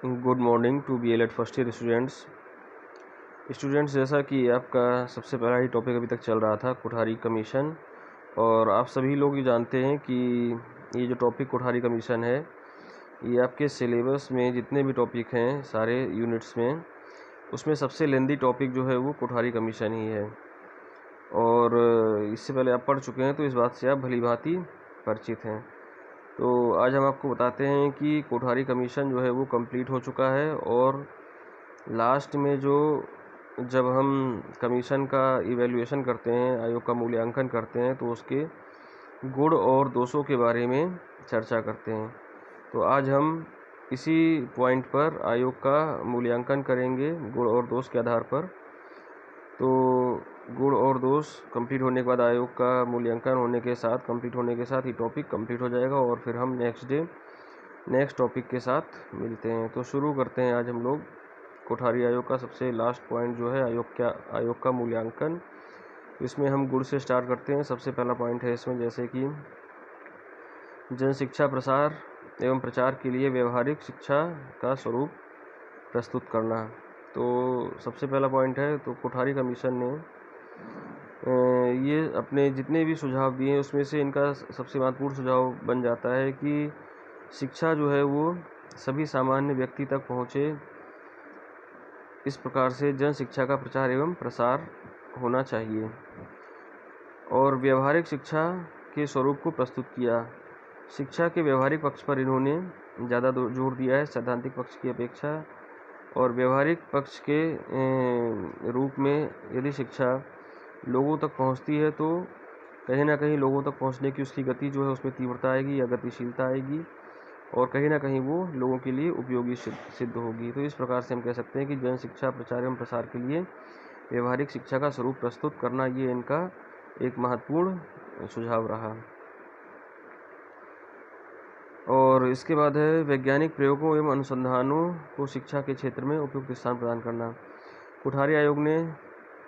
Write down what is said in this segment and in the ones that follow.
Good morning to BLED first year students. जैसा कि आपका सबसे पहला ही टॉपिक अभी तक चल रहा था कोठारी कमीशन, और आप सभी लोग ये जानते हैं कि ये जो टॉपिक कोठारी कमीशन है, ये आपके सिलेबस में जितने भी टॉपिक हैं सारे यूनिट्स में, उसमें सबसे लेंदी टॉपिक जो है वो कोठारी कमीशन ही है। और इससे पहले आप पढ़ चुके हैं तो इस बात से आप भली भांति परिचित हैं। तो आज हम आपको बताते हैं कि कोठारी कमीशन जो है वो कंप्लीट हो चुका है, और लास्ट में जब हम कमीशन का इवैल्यूएशन करते हैं, आयोग का मूल्यांकन करते हैं, तो उसके गुण और दोषों के बारे में चर्चा करते हैं। तो आज हम इसी पॉइंट पर आयोग का मूल्यांकन करेंगे गुण और दोष के आधार पर। तो गुण और दोष कंप्लीट होने के बाद, आयोग का मूल्यांकन होने के साथ, कंप्लीट होने के साथ ही टॉपिक कंप्लीट हो जाएगा, और फिर हम नेक्स्ट टॉपिक के साथ मिलते हैं। तो शुरू करते हैं आज हम लोग कोठारी आयोग का सबसे लास्ट पॉइंट जो है आयोग का मूल्यांकन। इसमें हम गुण से स्टार्ट करते हैं। सबसे पहला पॉइंट है इसमें, जैसे कि जन शिक्षा प्रसार एवं प्रचार के लिए व्यवहारिक शिक्षा का स्वरूप प्रस्तुत करना। तो सबसे पहला पॉइंट है, तो कोठारी कमीशन ने ये अपने जितने भी सुझाव दिए हैं उसमें से इनका सबसे महत्वपूर्ण सुझाव बन जाता है कि शिक्षा जो है वो सभी सामान्य व्यक्ति तक पहुँचे, इस प्रकार से जन शिक्षा का प्रचार एवं प्रसार होना चाहिए। और व्यवहारिक शिक्षा के स्वरूप को प्रस्तुत किया। शिक्षा के व्यवहारिक पक्ष पर इन्होंने ज़्यादा जोर दिया है सैद्धांतिक पक्ष की अपेक्षा। और व्यवहारिक पक्ष के रूप में यदि शिक्षा लोगों तक पहुंचती है तो कहीं ना कहीं लोगों तक पहुंचने की उसकी गति जो है उसमें तीव्रता आएगी या गतिशीलता आएगी, और कहीं ना कहीं वो लोगों के लिए उपयोगी सिद्ध होगी। तो इस प्रकार से हम कह सकते हैं कि जन शिक्षा प्रचार एवं प्रसार के लिए व्यवहारिक शिक्षा का स्वरूप प्रस्तुत करना, ये इनका एक महत्वपूर्ण सुझाव रहा। और इसके बाद है वैज्ञानिक प्रयोगों एवं अनुसंधानों को शिक्षा के क्षेत्र में उपयुक्त स्थान प्रदान करना। कोठारी आयोग ने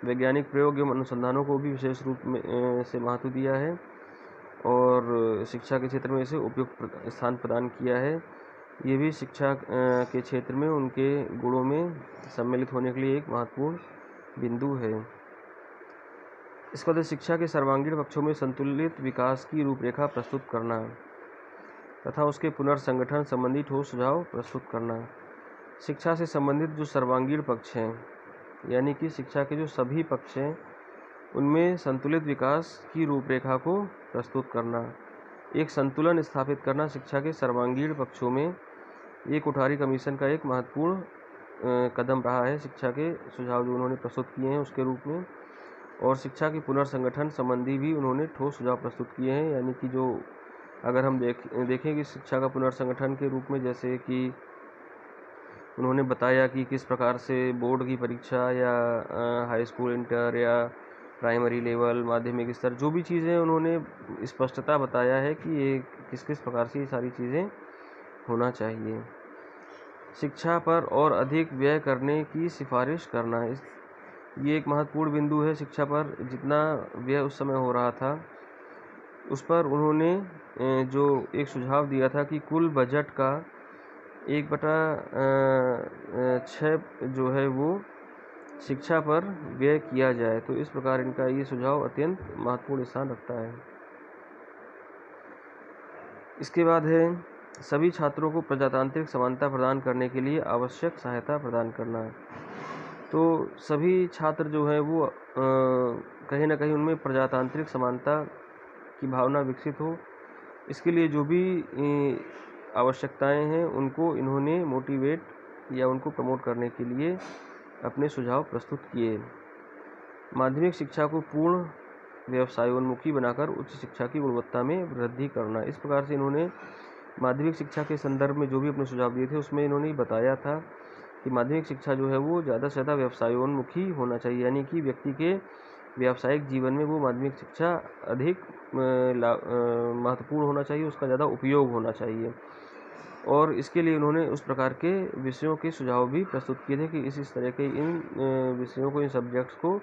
वैज्ञानिक प्रयोग एवं अनुसंधानों को भी विशेष रूप में से महत्व दिया है, और शिक्षा के क्षेत्र में इसे उपयुक्त स्थान प्रदान किया है। ये भी शिक्षा के क्षेत्र में उनके गुणों में सम्मिलित होने के लिए एक महत्वपूर्ण बिंदु है। इसके बाद शिक्षा के सर्वांगीण पक्षों में संतुलित विकास की रूपरेखा प्रस्तुत करना तथा उसके पुनर्संगठन संबंधी ठोस सुझाव प्रस्तुत करना। शिक्षा से संबंधित जो सर्वांगीण पक्ष हैं, यानी कि शिक्षा के जो सभी पक्ष हैं, उनमें संतुलित विकास की रूपरेखा को प्रस्तुत करना, एक संतुलन स्थापित करना शिक्षा के सर्वांगीण पक्षों में, ये कोठारी कमीशन का एक महत्वपूर्ण कदम रहा है शिक्षा के सुझाव जो उन्होंने प्रस्तुत किए हैं उसके रूप में। और शिक्षा के पुनर्संगठन संबंधी भी उन्होंने ठोस सुझाव प्रस्तुत किए हैं, यानी कि जो अगर हम देखें कि शिक्षा का पुनर्संगठन के रूप में, जैसे कि उन्होंने बताया कि किस प्रकार से बोर्ड की परीक्षा या हाई स्कूल, इंटर या प्राइमरी लेवल, माध्यमिक स्तर, जो भी चीज़ें उन्होंने स्पष्टता बताया है कि ये किस किस प्रकार से ये सारी चीज़ें होना चाहिए। शिक्षा पर और अधिक व्यय करने की सिफारिश करना, ये एक महत्वपूर्ण बिंदु है। शिक्षा पर जितना व्यय उस समय हो रहा था उस पर उन्होंने जो एक सुझाव दिया था कि कुल बजट का 1/6 जो है वो शिक्षा पर व्यय किया जाए। तो इस प्रकार इनका ये सुझाव अत्यंत महत्वपूर्ण स्थान रखता है। इसके बाद है सभी छात्रों को प्रजातांत्रिक समानता प्रदान करने के लिए आवश्यक सहायता प्रदान करना। तो सभी छात्र जो है वो कहीं ना कहीं उनमें प्रजातांत्रिक समानता की भावना विकसित हो, इसके लिए जो भी आवश्यकताएं हैं उनको इन्होंने मोटिवेट या उनको प्रमोट करने के लिए अपने सुझाव प्रस्तुत किए। माध्यमिक शिक्षा को पूर्ण व्यवसायोन्मुखी बनाकर उच्च शिक्षा की गुणवत्ता में वृद्धि करना, इस प्रकार से इन्होंने माध्यमिक शिक्षा के संदर्भ में जो भी अपने सुझाव दिए थे उसमें इन्होंने बताया था कि माध्यमिक शिक्षा जो है वो ज़्यादा से ज़्यादा व्यवसायोन्मुखी होना चाहिए, यानी कि व्यक्ति के व्यावसायिक जीवन में वो माध्यमिक शिक्षा अधिक महत्वपूर्ण होना चाहिए, उसका ज़्यादा उपयोग होना चाहिए। और इसके लिए उन्होंने उस प्रकार के विषयों के सुझाव भी प्रस्तुत किए थे कि इस तरह के इन विषयों को, इन सब्जेक्ट्स को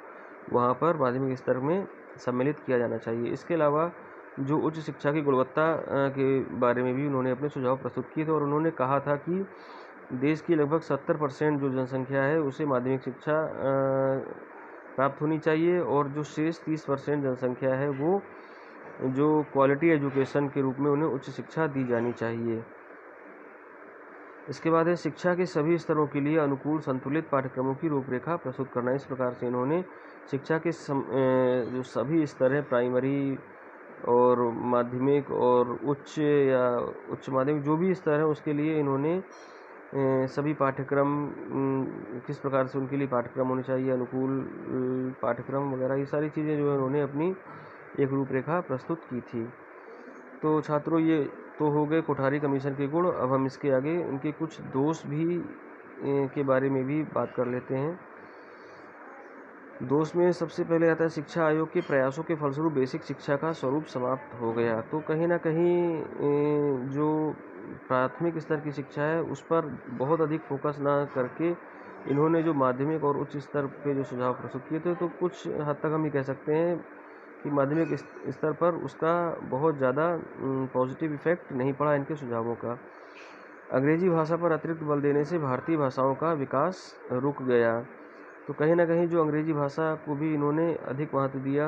वहाँ पर माध्यमिक स्तर में सम्मिलित किया जाना चाहिए। इसके अलावा जो उच्च शिक्षा की गुणवत्ता के बारे में भी उन्होंने अपने सुझाव प्रस्तुत किए थे, और उन्होंने कहा था कि देश की लगभग 70% जो जनसंख्या है उसे माध्यमिक शिक्षा प्राप्त होनी चाहिए, और जो शेष 30% जनसंख्या है वो जो क्वालिटी एजुकेशन के रूप में उन्हें उच्च शिक्षा दी जानी चाहिए। इसके बाद है शिक्षा के सभी स्तरों के लिए अनुकूल संतुलित पाठ्यक्रमों की रूपरेखा प्रस्तुत करना। इस प्रकार से इन्होंने शिक्षा के जो सभी स्तर हैं, प्राइमरी और माध्यमिक और उच्च या उच्च माध्यमिक, जो भी स्तर है उसके लिए इन्होंने सभी पाठ्यक्रम किस प्रकार से उनके लिए पाठ्यक्रम होने चाहिए, अनुकूल पाठ्यक्रम वगैरह, ये सारी चीज़ें जो है उन्होंने अपनी एक रूपरेखा प्रस्तुत की थी। तो छात्रों, ये तो हो गए कोठारी कमीशन के गुण। अब हम इसके आगे उनके कुछ दोष भी के बारे में भी बात कर लेते हैं। दोष में सबसे पहले आता है शिक्षा आयोग के प्रयासों के फलस्वरूप बेसिक शिक्षा का स्वरूप समाप्त हो गया। तो कहीं ना कहीं जो प्राथमिक स्तर की शिक्षा है उस पर बहुत अधिक फोकस ना करके इन्होंने जो माध्यमिक और उच्च स्तर पे जो सुझाव प्रस्तुत किए थे, तो कुछ हद तक हम ये कह सकते हैं कि माध्यमिक स्तर पर उसका बहुत ज़्यादा पॉजिटिव इफेक्ट नहीं पड़ा इनके सुझावों का। अंग्रेजी भाषा पर अतिरिक्त बल देने से भारतीय भाषाओं का विकास रुक गया। तो कहीं ना कहीं जो अंग्रेजी भाषा को भी इन्होंने अधिक महत्व दिया,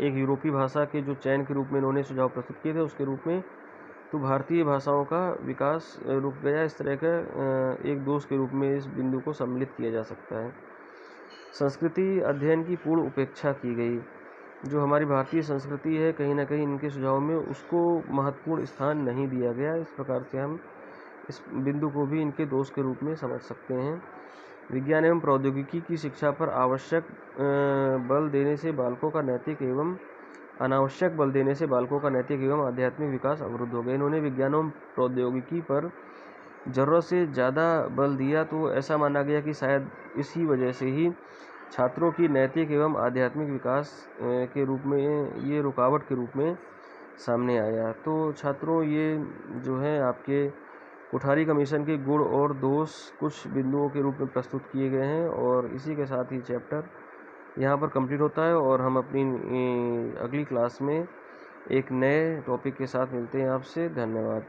एक यूरोपीय भाषा के जो चयन के रूप में इन्होंने सुझाव प्रस्तुत किए थे उसके रूप में, तो भारतीय भाषाओं का विकास रुक गया। इस तरह का एक दोष के रूप में इस बिंदु को सम्मिलित किया जा सकता है। संस्कृति अध्ययन की पूर्ण उपेक्षा की गई। जो हमारी भारतीय संस्कृति है, कहीं ना कहीं इनके सुझाव में उसको महत्वपूर्ण स्थान नहीं दिया गया। इस प्रकार से हम इस बिंदु को भी इनके दोष के रूप में समझ सकते हैं। विज्ञान एवं प्रौद्योगिकी की शिक्षा पर आवश्यक बल देने से बालकों का नैतिक एवं अनावश्यक बल देने से बालकों का नैतिक एवं आध्यात्मिक विकास अवरुद्ध हो गया। इन्होंने विज्ञान एवं प्रौद्योगिकी पर ज़रूरत से ज़्यादा बल दिया, तो ऐसा माना गया कि शायद इसी वजह से ही छात्रों की नैतिक एवं आध्यात्मिक विकास के रूप में ये रुकावट के रूप में सामने आया। तो छात्रों, ये जो है आपके कोठारी कमीशन के गुण और दोष कुछ बिंदुओं के रूप में प्रस्तुत किए गए हैं, और इसी के साथ ही चैप्टर यहाँ पर कंप्लीट होता है, और हम अपनी अगली क्लास में एक नए टॉपिक के साथ मिलते हैं आपसे। धन्यवाद।